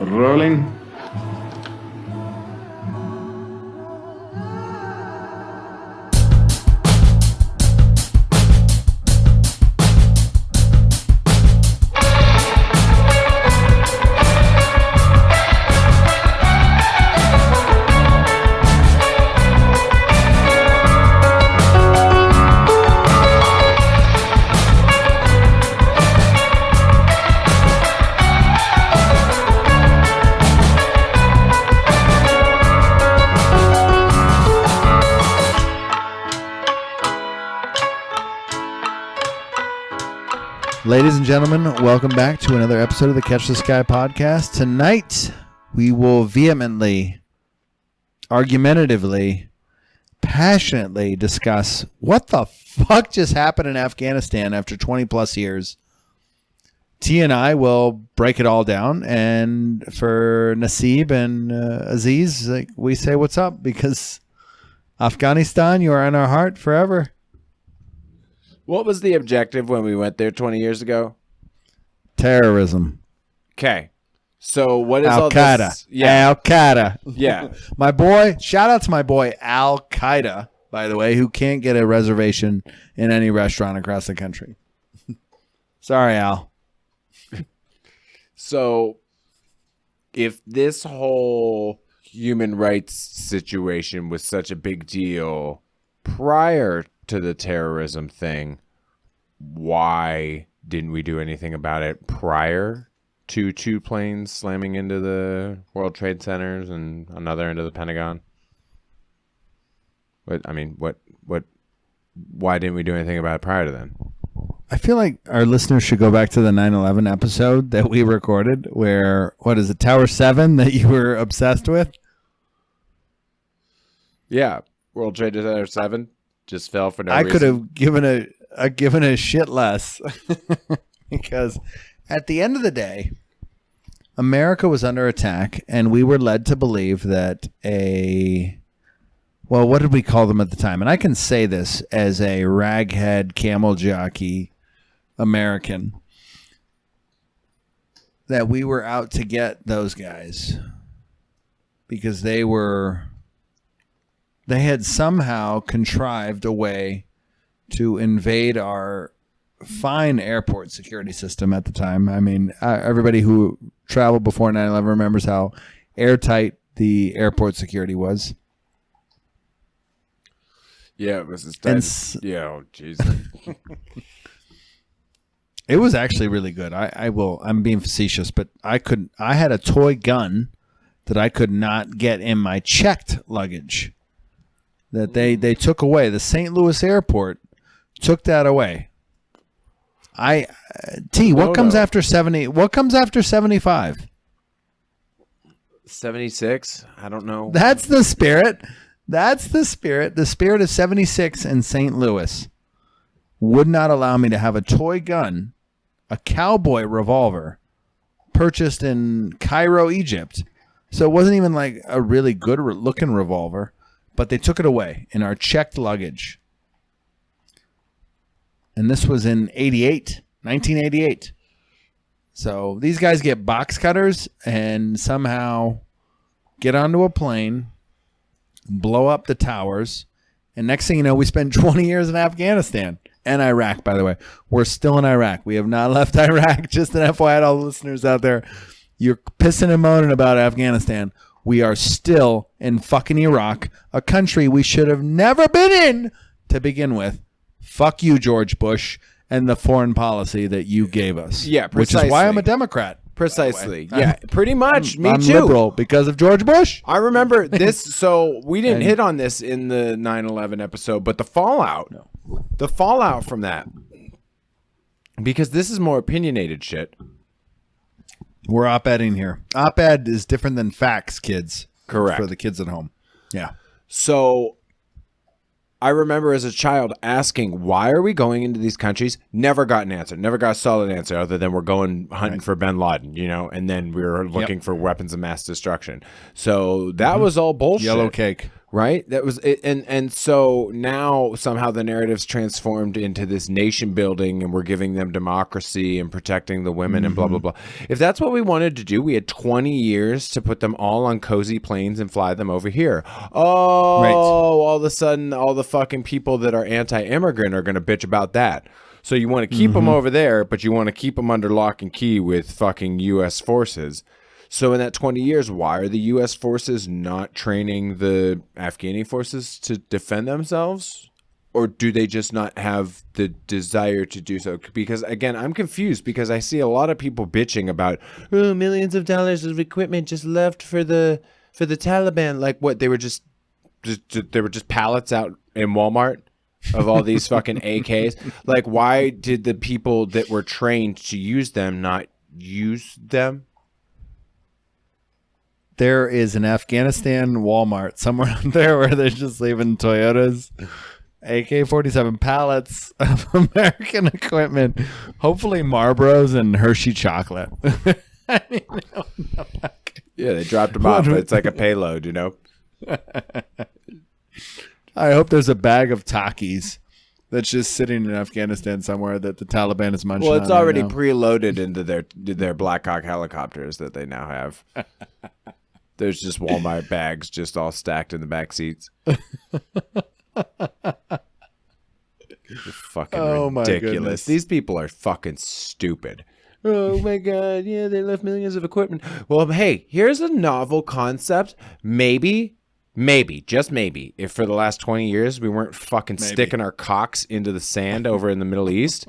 Rolling. Ladies and gentlemen, welcome back to another episode of the Catch the Sky podcast. Tonight, we will vehemently, argumentatively, passionately discuss what the fuck just happened in Afghanistan after 20 plus years. T and I will break it all down, and for Naseeb and Aziz, we say what's up, because Afghanistan, you are in our heart forever. What was the objective when we went there 20 years ago? Terrorism. Okay. So what is Al all Qaeda. this? Yeah. Al Qaeda. Yeah. My boy, shout out to my boy Al Qaeda, by the way, who can't get a reservation in any restaurant across the country. Sorry, Al. So if this whole human rights situation was such a big deal prior to the terrorism thing, why didn't we do anything about it prior to two planes slamming into the World Trade Centers and another into the Pentagon? Why didn't we do anything about it prior to then? I feel like our listeners should go back to the 9/11 episode that we recorded where, what is it, Tower 7 that you were obsessed with? Yeah. World Trade Center 7 just fell for no I reason. could have given a shit less because at the end of the day, America was under attack, and we were led to believe that what did we call them at the time? And I can say this as a raghead camel jockey American, that we were out to get those guys because they had somehow contrived a way to invade our fine airport security system at the time. I mean, everybody who traveled before 9/11 remembers how airtight the airport security was. Yeah, it was tight. Yeah, oh, jeez. It was actually really good. I'm being facetious, but I had a toy gun that I could not get in my checked luggage that they took away. The St. Louis airport took that away. What comes after 70? What comes after 75? 76? I don't know. That's the spirit. That's the spirit. The spirit of 76 in St. Louis would not allow me to have a toy gun, a cowboy revolver, purchased in Cairo, Egypt. So it wasn't even like a really good looking revolver, but they took it away in our checked luggage. And this was in 1988. So these guys get box cutters and somehow get onto a plane, blow up the towers, and next thing you know, we spend 20 years in Afghanistan and Iraq, by the way. We're still in Iraq. We have not left Iraq. Just an FYI to all the listeners out there. You're pissing and moaning about Afghanistan. We are still in fucking Iraq, a country we should have never been in to begin with. Fuck you, George Bush, and the foreign policy that you gave us. Yeah, precisely. Which is why I'm a Democrat. Precisely. Yeah, pretty much. Me I'm too. liberal because of George Bush. I remember this. So we didn't hit on this in the 9/11 episode, but the fallout from that, because this is more opinionated shit. We're op-edding here. Op-ed is different than facts, kids. Correct. For the kids at home. Yeah. So I remember as a child asking, why are we going into these countries? Never got an answer. Never got a solid answer other than we're going hunting for bin Laden, and then we were looking for weapons of mass destruction. So that was all bullshit. Yellow cake. Right? That was it. And so now somehow the narrative's transformed into this nation building, and we're giving them democracy and protecting the women and blah, blah, blah. If that's what we wanted to do, we had 20 years to put them all on cozy planes and fly them over here. Oh, Right. all of a sudden, all the fucking people that are anti-immigrant are going to bitch about that. So you want to keep them over there, but you want to keep them under lock and key with fucking U.S. forces. So in that 20 years, why are the U.S. forces not training the Afghani forces to defend themselves? Or do they just not have the desire to do so? Because, again, I'm confused because I see a lot of people bitching about, oh, millions of dollars of equipment just left for the Taliban. Like, what, they were just pallets out in Walmart of all these fucking AKs? Like, why did the people that were trained to use them not use them? There is an Afghanistan Walmart somewhere out there where they're just leaving Toyotas, AK-47 pallets of American equipment, hopefully Marlboros and Hershey chocolate. I mean, I don't know. Yeah, they dropped them off, but it's like a payload, you know? I hope there's a bag of Takis that's just sitting in Afghanistan somewhere that the Taliban is munching on. Well, it's already preloaded into their Black Hawk helicopters that they now have. There's just Walmart bags just all stacked in the back seats. Fucking ridiculous. My goodness. These people are fucking stupid. Oh my God. Yeah, they left millions of equipment. Well, hey, here's a novel concept. Maybe, just maybe, if for the last 20 years we weren't fucking sticking our cocks into the sand over in the Middle East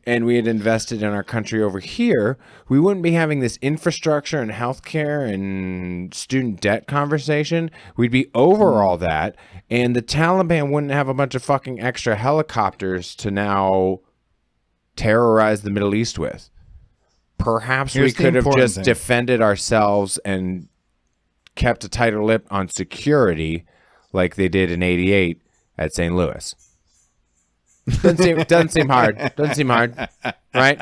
and we had invested in our country over here, we wouldn't be having this infrastructure and healthcare and student debt conversation. We'd be over all that, and the Taliban wouldn't have a bunch of fucking extra helicopters to now terrorize the Middle East with. Perhaps we could have just defended ourselves and kept a tighter lip on security like they did in 88 at St. Louis. Doesn't seem hard. Doesn't seem hard, right?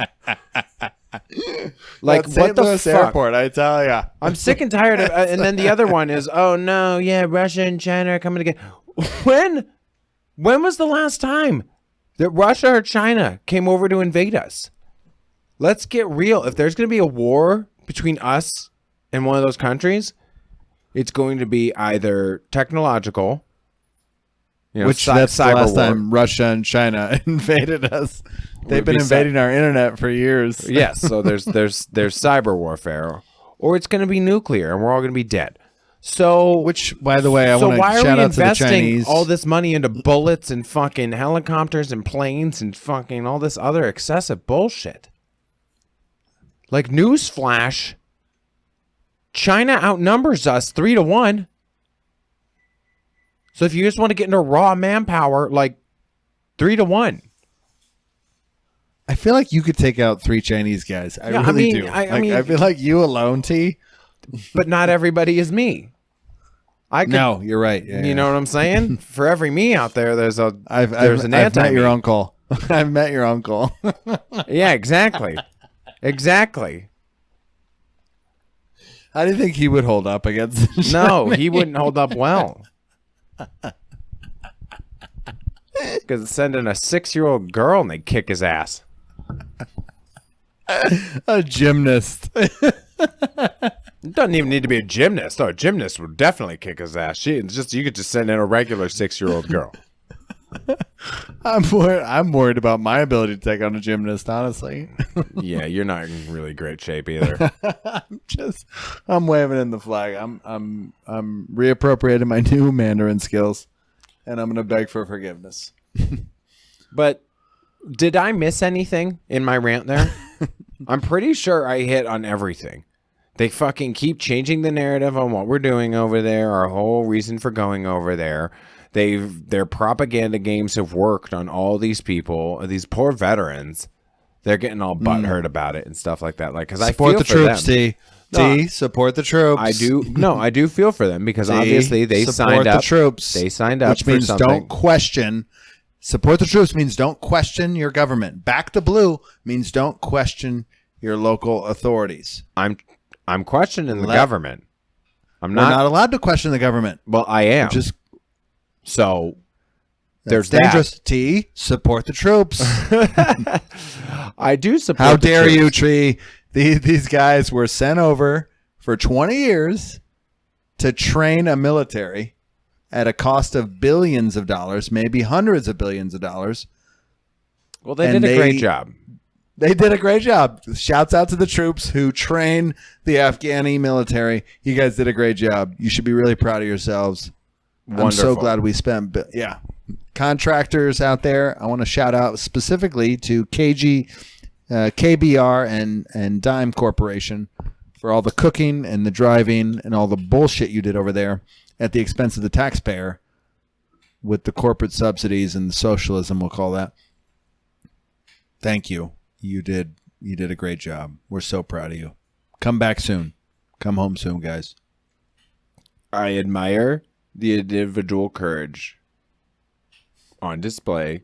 Like, That's what St. the Louis fuck? Airport, I tell ya. I'm sick and tired of and then the other one is, oh no, yeah, Russia and China are coming together. When was the last time that Russia or China came over to invade us? Let's get real. If there's going to be a war between us and one of those countries, it's going to be either technological, which that's the last time Russia and China invaded us. They've been invading our internet for years. Yes, so there's cyber warfare, or it's going to be nuclear, and we're all going to be dead. So, which, by the way, I want to shout out to the Chinese. So why are we investing all this money into bullets and fucking helicopters and planes and fucking all this other excessive bullshit? Like, newsflash, China outnumbers us 3-1. So if you just want to get into raw manpower, like 3-1. I feel like you could take out 3 Chinese guys. I really do. I feel like you alone, T. But not everybody is me. No, you're right. Yeah, you know what I'm saying? For every me out there, there's an anti. I've met your uncle. I've met your uncle. Yeah, exactly. Exactly. How do you think he would hold up against? No, he wouldn't hold up well. Because sending a 6-year-old girl and they kick his ass. A gymnast. It doesn't even need to be a gymnast. Oh, a gymnast would definitely kick his ass. You could just send in a regular 6-year-old girl. I'm worried about my ability to take on a gymnast, honestly. Yeah, you're not in really great shape either. I'm waving in the flag. I'm reappropriating my new Mandarin skills, and I'm gonna beg for forgiveness. But did I miss anything in my rant there? I'm pretty sure I hit on everything. They fucking keep changing the narrative on what we're doing over there, our whole reason for going over there. Their propaganda games have worked on all these people, these poor veterans. They're getting all butthurt about it and stuff like that. Like, because I feel support the troops, them. T. Support the troops. I do. No, I do feel for them because obviously they signed up. The troops. They signed up, which means don't question. Support the troops means don't question your government. Back the blue means don't question your local authorities. I'm questioning the government. We're not allowed to question the government. Well, I am. So That's there's dangerous. T, support the troops. that. I do support. How the dare you, troops. Tree? These guys were sent over for 20 years to train a military at a cost of billions of dollars, maybe hundreds of billions of dollars. Well, they did a great job. They did a great job. Shouts out to the troops who train the Afghani military. You guys did a great job. You should be really proud of yourselves. Wonderful. I'm so glad we spent. Yeah. Contractors out there, I want to shout out specifically to KBR and Dime Corporation for all the cooking and the driving and all the bullshit you did over there at the expense of the taxpayer with the corporate subsidies and the socialism, we'll call that. Thank you. You did a great job. We're so proud of you. Come back soon. Come home soon, guys. I admire the individual courage on display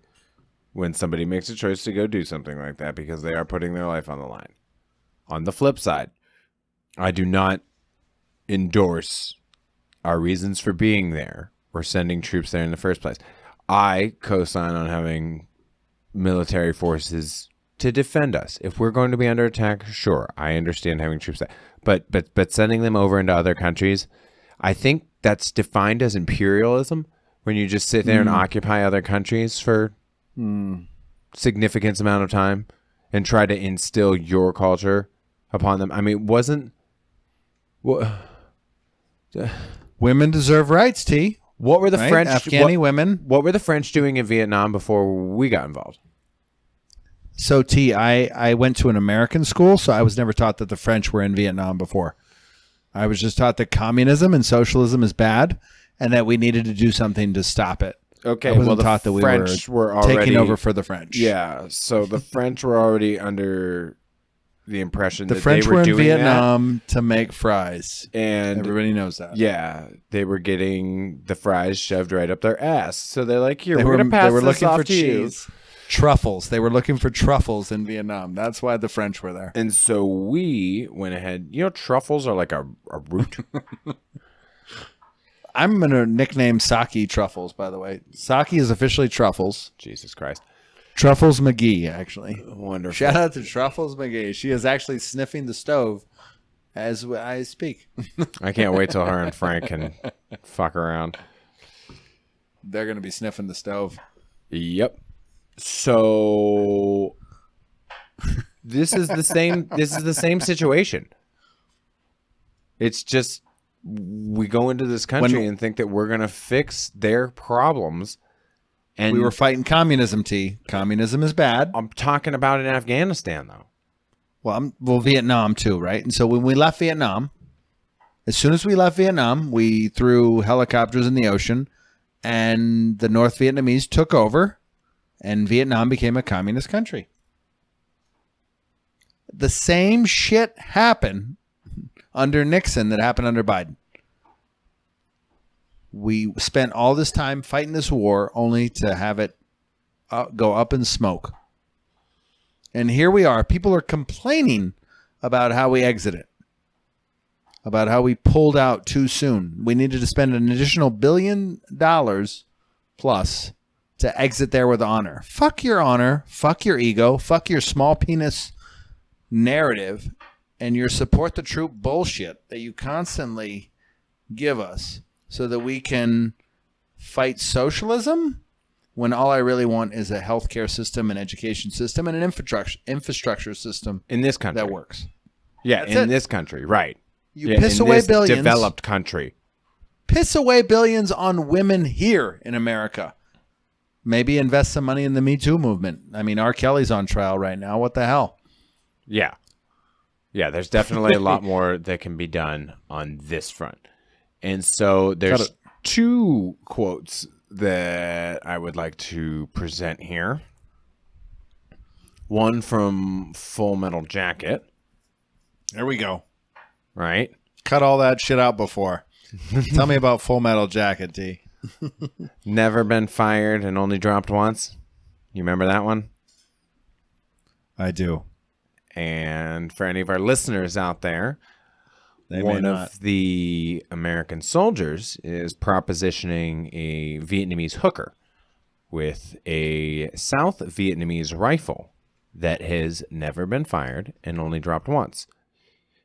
when somebody makes a choice to go do something like that because they are putting their life on the line. On the flip side, I do not endorse our reasons for being there or sending troops there in the first place. I co-sign on having military forces to defend us. If we're going to be under attack, sure, I understand having troops there. But sending them over into other countries, I think that's defined as imperialism when you just sit there and occupy other countries for significant amount of time and try to instill your culture upon them. I mean, Women deserve rights, T. What were the Right? French Afghani women? What were the French doing in Vietnam before we got involved? So, T, I went to an American school, so I was never taught that the French were in Vietnam before. I was just taught that communism and socialism is bad and that we needed to do something to stop it. Okay, I wasn't well, the taught that we French were already taking over for the French. Yeah, so the French were already under the impression The that French they were were in doing Vietnam to make fries. that, and Everybody knows that. yeah, they were getting the fries shoved right up their ass. So they're like, "Here, They we're were, gonna pass they were this looking off for to you." cheese. Truffles. They were looking for truffles in Vietnam. That's why the French were there. And so we went ahead. You know, truffles are like a root. I'm going to nickname Saki truffles, by the way. Saki is officially truffles. Jesus Christ. Truffles McGee, actually. Wonderful. Shout out to Truffles McGee. She is actually sniffing the stove as I speak. I can't wait till her and Frank can fuck around. They're going to be sniffing the stove. Yep. So this is the same situation. It's just we go into this country and think that we're going to fix their problems. And we were fighting communism, T. Communism is bad. I'm talking about in Afghanistan, though. Well, Vietnam too, right? And so when we left Vietnam, as soon as we left Vietnam, we threw helicopters in the ocean and the North Vietnamese took over and Vietnam became a communist country. The same shit happened under Nixon that happened under Biden. We spent all this time fighting this war only to have it go up in smoke. And here we are. People are complaining about how we exited, about how we pulled out too soon. We needed to spend an additional $1 billion plus to exit there with honor. Fuck your honor. Fuck your ego. Fuck your small penis narrative and your support the troop bullshit that you constantly give us so that we can fight socialism when all I really want is a healthcare system, an education system, and an infrastructure system In this country. that works. Yeah, That's it. this country, right. You piss in away this billions. developed country. Piss away billions on women here in America. Maybe invest some money in the Me Too movement. I mean, R. Kelly's on trial right now. What the hell? Yeah. Yeah, there's definitely a lot more that can be done on this front. And so there's two quotes that I would like to present here. One from Full Metal Jacket, There we go. right? Cut all that shit out before. Tell me about Full Metal Jacket, D. Never been fired and only dropped once. You remember that one? I do. And for any of our listeners out there, one of the American soldiers is propositioning a Vietnamese hooker with a South Vietnamese rifle that has never been fired and only dropped once,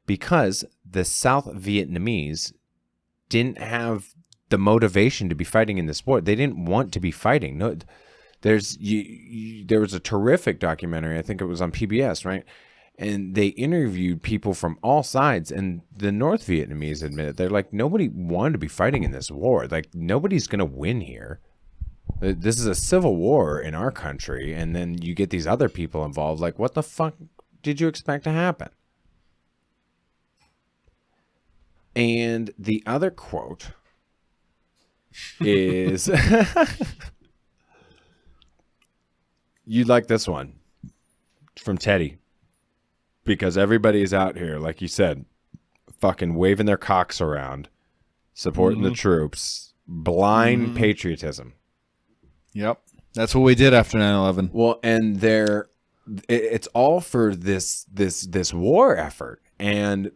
because the South Vietnamese didn't have the motivation to be fighting in this war. They didn't want to be fighting. No, there was a terrific documentary, I think it was on PBS, right? And they interviewed people from all sides, and the North Vietnamese admitted, they're like, nobody wanted to be fighting in this war. Like, nobody's going to win here. This is a civil war in our country, and then you get these other people involved. Like, what the fuck did you expect to happen? And the other quote is, you like this one from Teddy, because everybody's out here, like you said, fucking waving their cocks around, supporting the troops, blind patriotism. Yep. That's what we did after 9/11. Well, and it's all for this war effort. And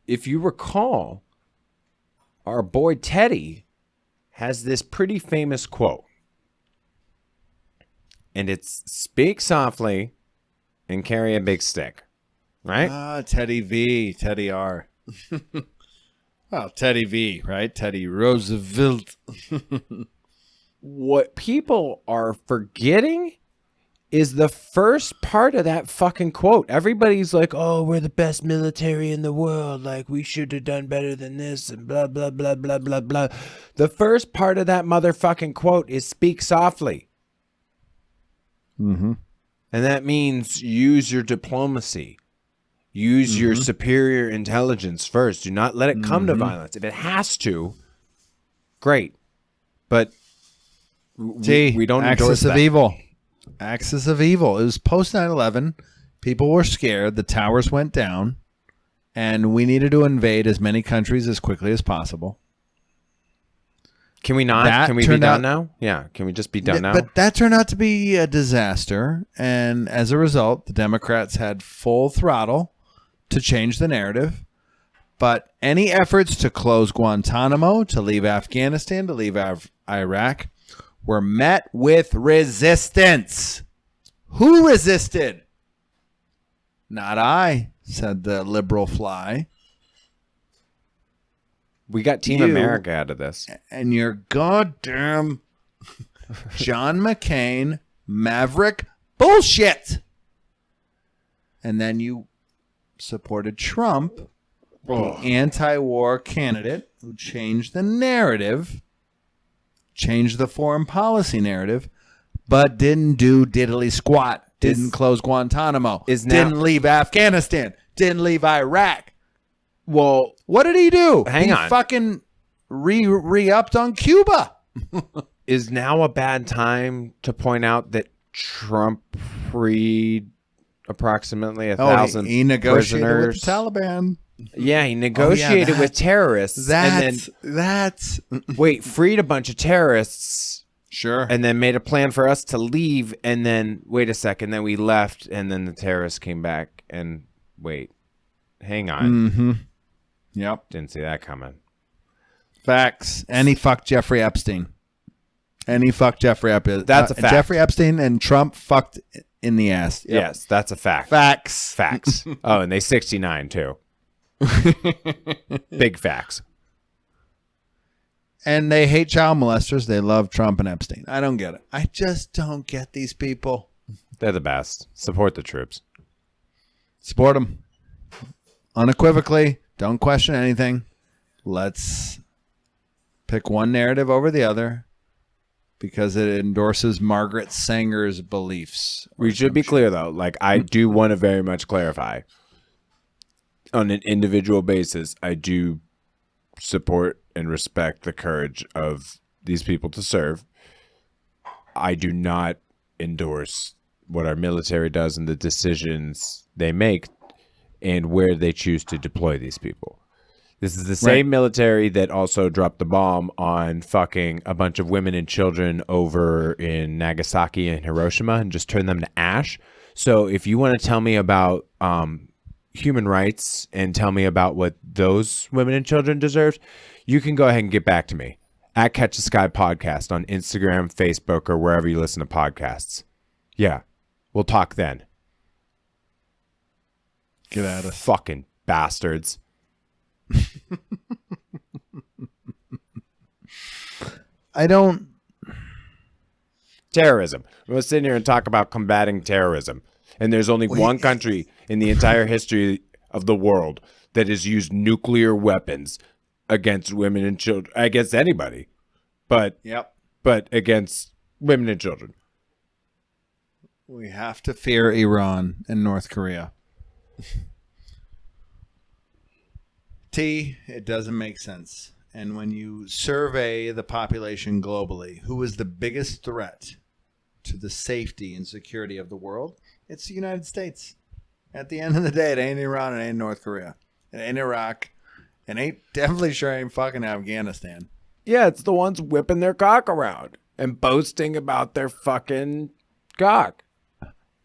if you recall, our boy Teddy has this pretty famous quote. And it's, speak softly and carry a big stick. Right? Teddy V, Teddy R. Well, Teddy V, right? Teddy Roosevelt. What people are forgetting is the first part of that fucking quote. Everybody's like, oh, we're the best military in the world. Like, we should have done better than this and blah, blah, blah, blah, blah, blah. The first part of that motherfucking quote is speak softly. Mm-hmm. And that means use your diplomacy. Use your superior intelligence first. Do not let it come to violence. If it has to, great. But we don't endorse axis of that. evil. Axis of evil. It was post 9/11. People were scared. The towers went down, and we needed to invade as many countries as quickly as possible. Can we not? Can we be done now? Yeah. Can we just be done now? But that turned out to be a disaster, and as a result, the Democrats had full throttle to change the narrative. But any efforts to close Guantanamo, to leave Afghanistan, to leave Iraq, were met with resistance. Who resisted? Not I, said the liberal fly. We got Team America out of this. And your goddamn John McCain maverick bullshit. And then you supported Trump, the anti-war candidate who changed the narrative, changed the foreign policy narrative, but didn't do diddly squat. Didn't close Guantanamo. Didn't leave Afghanistan. Didn't leave Iraq. Well, what did he do? Hang on. He fucking re-upped on Cuba. Is now a bad time to point out that Trump freed approximately 1,000 he negotiated prisoners with the Taliban. Yeah, he negotiated with terrorists. Freed a bunch of terrorists. Sure. And then made a plan for us to leave, and then, wait a second, then we left, and then the terrorists came back, and wait, hang on. Mm-hmm. Yep. Didn't see that coming. Facts. And he fucked Jeffrey Epstein. That's a fact. Jeffrey Epstein and Trump fucked in the ass. Yep. Yes, that's a fact. Facts. Oh, and they 69 too. Big facts. And they hate child molesters. They love Trump and Epstein. I don't get it. I just don't get these people. They're the best. Support the troops. Support them. Unequivocally. Don't question anything. Let's pick one narrative over the other because it endorses Margaret Sanger's beliefs. We should be clear, though. Like, I do want to very much clarify. On an individual basis, I do support and respect the courage of these people to serve. I do not endorse what our military does and the decisions they make and where they choose to deploy these people. This is the same military that also dropped the bomb on fucking a bunch of women and children over in Nagasaki and Hiroshima and just turned them to ash. So if you want to tell me about human rights and tell me about what those women and children deserve, you can go ahead and get back to me at Catch the Sky Podcast on Instagram, Facebook, or wherever you listen to podcasts. Yeah, we'll talk then. Get at us. Fucking bastards. I don't. Terrorism. We'll sit here and talk about combating terrorism. And there's only one country in the entire history of the world that has used nuclear weapons against women and children, against anybody, but against women and children. We have to fear Iran and North Korea. It doesn't make sense. And when you survey the population globally, who is the biggest threat to the safety and security of the world? It's the United States. At the end of the day, it ain't Iran, it ain't North Korea, it ain't Iraq, it ain't definitely sure ain't fucking Afghanistan. Yeah, it's the ones whipping their cock around and boasting about their fucking cock.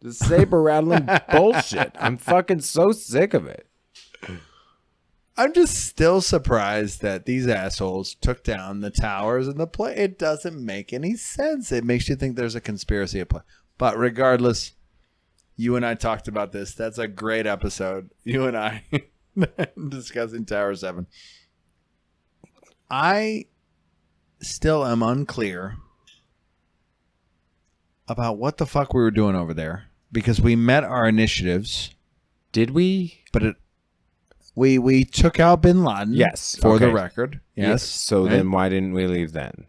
The saber rattling bullshit. I'm fucking so sick of it. I'm just still surprised that these assholes took down the towers and the plane. It doesn't make any sense. It makes you think there's a conspiracy at play. But regardless, you and I talked about this. That's a great episode. You and I discussing Tower 7. I still am unclear about what the fuck we were doing over there because we met our initiatives. Did we? But we took out bin Laden. Yes. For the record. Yes. So right? then why didn't we leave then?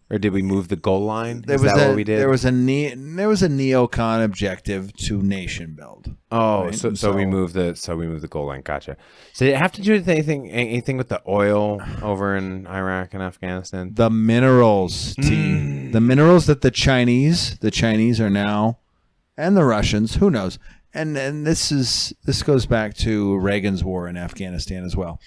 Or did we move the goal line? Is that what we did? There was a neocon objective to nation build. Oh, right? so we moved the goal line. Gotcha. So did it have to do with anything with the oil over in Iraq and Afghanistan? The minerals, the minerals that the Chinese are now, and the Russians, who knows? And this goes back to Reagan's war in Afghanistan as well.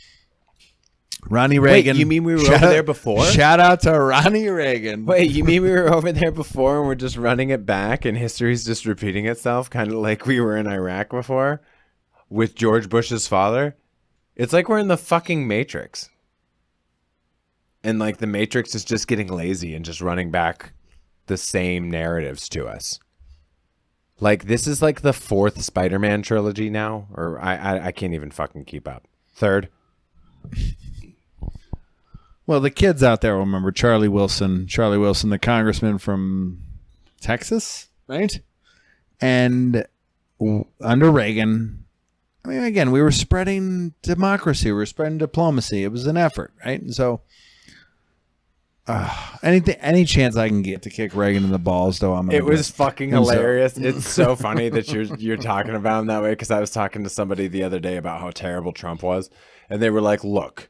Ronnie Reagan. Wait, you mean we were over there before? Shout out to Ronnie Reagan. Wait, you mean we were over there before and we're just running it back and history's just repeating itself, kind of like we were in Iraq before with George Bush's father? It's like we're in the fucking Matrix. And like the Matrix is just getting lazy and just running back the same narratives to us. Like this is like the 4th Spider-Man trilogy now, or I can't even fucking keep up. 3rd. Well, the kids out there will remember Charlie Wilson, the congressman from Texas, right? And under Reagan, I mean, again, we were spreading democracy, we were spreading diplomacy. It was an effort, right? And so, any chance I can get to kick Reagan in the balls, though, I'm gonna. It was fucking hilarious. It's so funny that you're talking about him that way because I was talking to somebody the other day about how terrible Trump was, and they were like, "Look,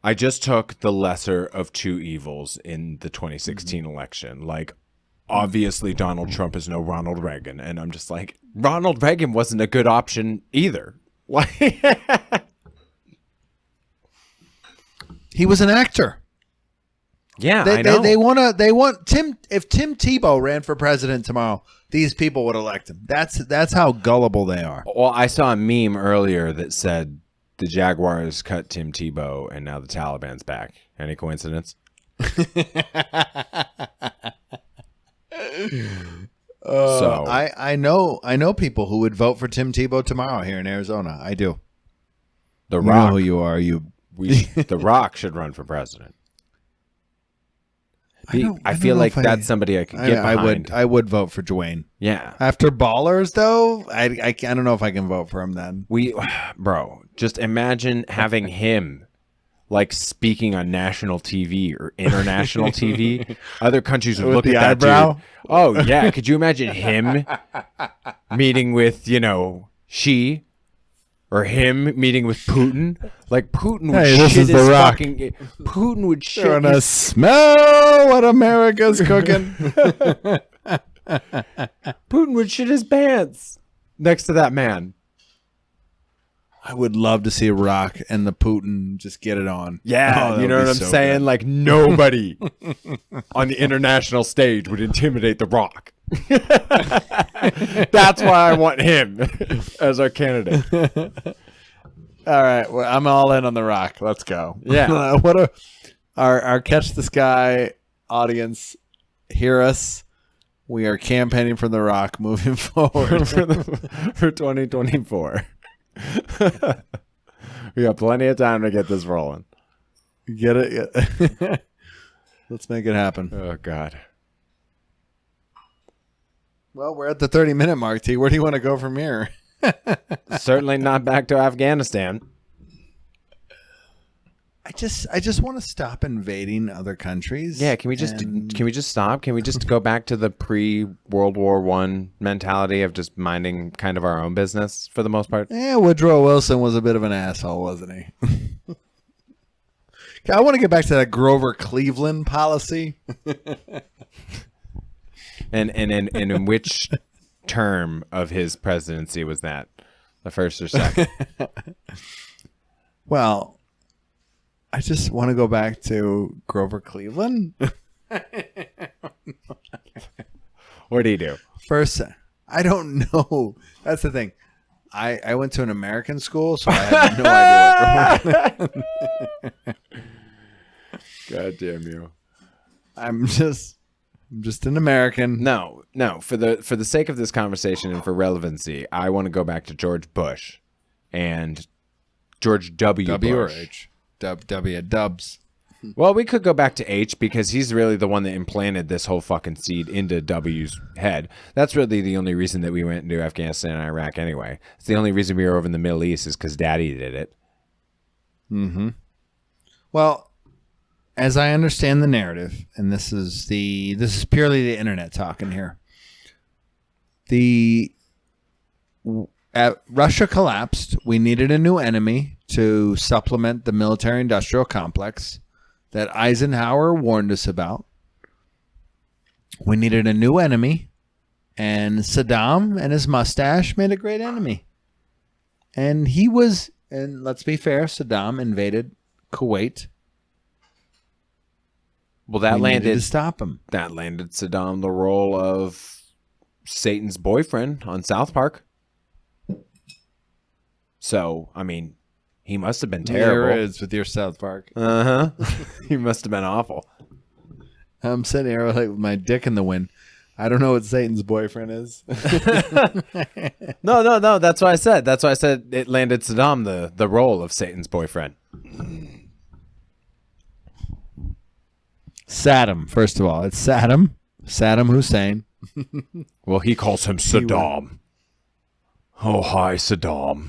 I just took the lesser of two evils in the 2016 election. Like, obviously, Donald Trump is no Ronald Reagan," and I'm just like, Ronald Reagan wasn't a good option either. Like, he was an actor. Yeah, I know. They want Tim. If Tim Tebow ran for president tomorrow, these people would elect him. That's how gullible they are. Well, I saw a meme earlier that said the Jaguars cut Tim Tebow and now the Taliban's back. Any coincidence? So I know people who would vote for Tim Tebow tomorrow here in Arizona. I do. The Rock, know who you are. The Rock should run for president. I feel like that's somebody I could get behind. I would vote for Dwayne. Yeah. After Ballers, though, I don't know if I can vote for him then. Bro, just imagine having him like speaking on national TV or international TV. Other countries would look at that eyebrow. Dude. Oh yeah, could you imagine him meeting with Xi? Or him meeting with Putin, like Putin would shit his fucking. Putin would shit. You're gonna smell what America's cooking. Putin would shit his pants next to that man. I would love to see Iraq and the Putin just get it on. Yeah, Oh, you know what I'm so saying? good. Like nobody on the international stage would intimidate The Rock. That's why I want him as our candidate. All right, well, I'm all in on The Rock. Let's go. Yeah. Our Catch the Sky audience, hear us. We are campaigning for The Rock moving forward. for 2024. We got plenty of time to get this rolling. Get it? Let's make it happen. Oh, God. Well, we're at the 30-minute mark, T. Where do you want to go from here? Certainly not back to Afghanistan. I just want to stop invading other countries. Yeah, can we just stop? Can we just go back to the pre-World War I mentality of just minding kind of our own business for the most part? Yeah, Woodrow Wilson was a bit of an asshole, wasn't he? I want to get back to that Grover Cleveland policy. And in which term of his presidency was that? The first or second? Well, I just want to go back to Grover Cleveland. What did he do? First, I don't know. That's the thing. I went to an American school, so I have no idea what Grover God damn you. I'm just an American. No. For the sake of this conversation and for relevancy, I want to go back to George Bush and George W. W or Bush. H? W Dubs. Well, we could go back to H because he's really the one that implanted this whole fucking seed into W's head. That's really the only reason that we went into Afghanistan and Iraq anyway. It's the only reason we were over in the Middle East is because Daddy did it. Mm-hmm. Well, as I understand the narrative, and this is purely the internet talking here. Russia collapsed. We needed a new enemy to supplement the military-industrial complex that Eisenhower warned us about. We needed a new enemy, and Saddam and his mustache made a great enemy. And let's be fair, Saddam invaded Kuwait. Well, that landed to stop him. That landed Saddam the role of Satan's boyfriend on South Park. So, I mean, he must have been terrible. There it is with your South Park. Uh-huh. He must have been awful. I'm sitting here like with my dick in the wind. I don't know what Satan's boyfriend is. No. That's what I said. That's why I said it landed Saddam the role of Satan's boyfriend. Saddam, first of all. It's Saddam Hussein. Well, he calls him Saddam. Oh, hi, Saddam.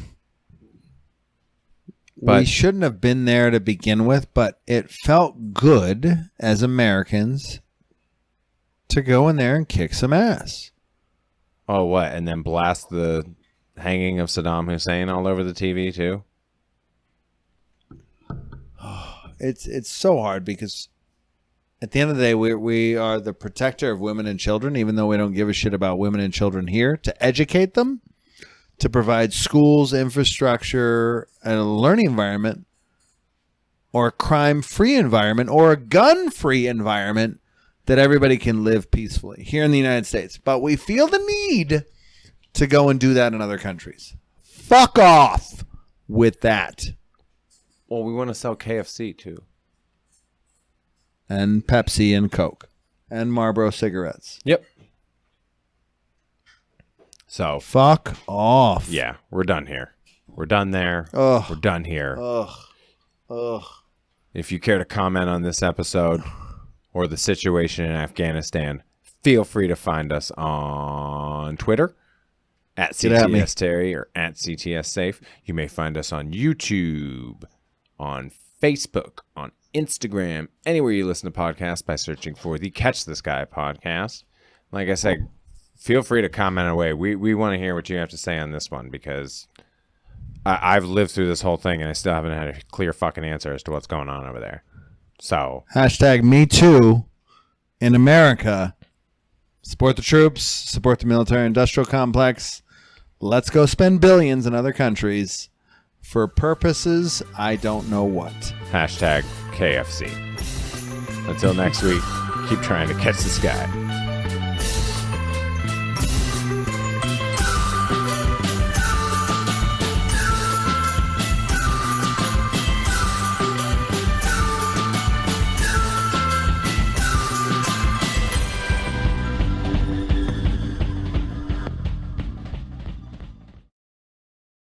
We shouldn't have been there to begin with, but it felt good as Americans to go in there and kick some ass. Oh, what? And then blast the hanging of Saddam Hussein all over the TV, too? It's so hard because at the end of the day, we are the protector of women and children, even though we don't give a shit about women and children here, to educate them, to provide schools, infrastructure, and a learning environment, or a crime-free environment, or a gun-free environment that everybody can live peacefully here in the United States. But we feel the need to go and do that in other countries. Fuck off with that. Well, we want to sell KFC, too. And Pepsi and Coke and Marlboro cigarettes. Yep. So, fuck off. Yeah, we're done here. We're done there. Ugh. We're done here. Ugh. If you care to comment on this episode or the situation in Afghanistan, feel free to find us on Twitter at CTS Terry or at CTS Saif. You may find us on YouTube, on Facebook, on Instagram, anywhere you listen to podcasts by searching for the Catch the Sky podcast. Like I said, feel free to comment away. We want to hear what you have to say on this one because I've lived through this whole thing and I still haven't had a clear fucking answer as to what's going on over there. So #MeToo in America. Support the troops. Support the military-industrial complex. Let's go spend billions in other countries For purposes, I don't know what. Hashtag KFC. Until next week, keep trying to catch the sky.